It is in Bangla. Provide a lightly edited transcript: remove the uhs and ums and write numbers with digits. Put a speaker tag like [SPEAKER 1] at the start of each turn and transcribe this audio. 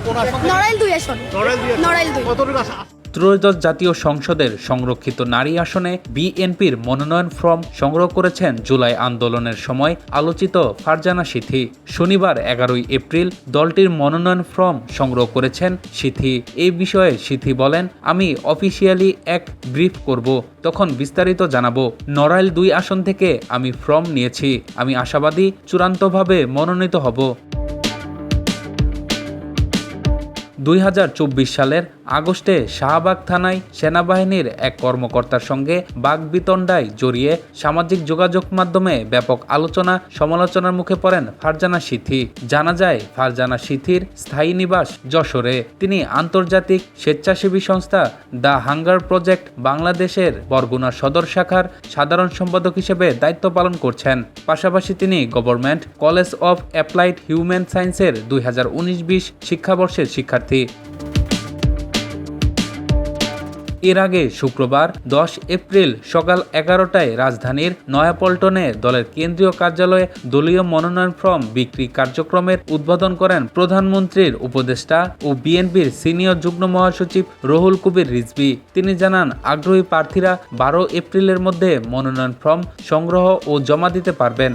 [SPEAKER 1] নড়াইল 2 আসন। নড়াইল 2।
[SPEAKER 2] ত্রয়োদশ জাতীয় সংসদের সংরক্ষিত নারী আসনে বিএনপির মনোনয়ন ফর্ম সংগ্রহ করেছেন জুলাই আন্দোলনের সময় আলোচিত ফারজানা সিথি। শনিবার 11 এপ্রিল দলটির মনোনয়ন ফর্ম সংগ্রহ করেছেন সিথি। এই বিষয়ে সিথি বলেন, আমি অফিসিয়ালি এক ব্রিফ করব, তখন বিস্তারিত জানাবো। নড়াইল 2 আসন থেকে আমি ফর্ম নিয়েছি। আমি আশাবাদী চূড়ান্তভাবে মনোনীত হব। 2024 সালের আগস্টে শাহবাগ থানায় সেনাবাহিনীর এক কর্মকর্তার সঙ্গে বাগবিতণ্ডায় জড়িয়ে সামাজিক যোগাযোগ মাধ্যমে ব্যাপক আলোচনা সমালোচনার মুখে পড়েন ফারজানা সিথি। জানা যায়, ফারজানা সিথির স্থায়ী নিবাস যশোরে। তিনি আন্তর্জাতিক স্বেচ্ছাসেবী সংস্থা দ্য হাঙ্গার প্রজেক্ট বাংলাদেশের বরগুনা সদর শাখার সাধারণ সম্পাদক হিসেবে দায়িত্ব পালন করছেন। পাশাপাশি তিনি government college of applied human সায়েন্সের 2019-20 শিক্ষাবর্ষের শিক্ষার্থী। এর আগে শুক্রবার 10 এপ্রিল সকাল 11টায় রাজধানীর নয়াপল্টনে দলের কেন্দ্রীয় কার্যালয়ে দলীয় মনোনয়ন ফর্ম বিক্রি কার্যক্রমের উদ্বোধন করেন প্রধানমন্ত্রীর উপদেষ্টা ও বিএনপির সিনিয়র যুগ্ম মহাসচিব রুহুল কবির রিজভী। তিনি জানান, আগ্রহী প্রার্থীরা 12 এপ্রিলের মধ্যে মনোনয়ন ফর্ম সংগ্রহ ও জমা দিতে পারবেন।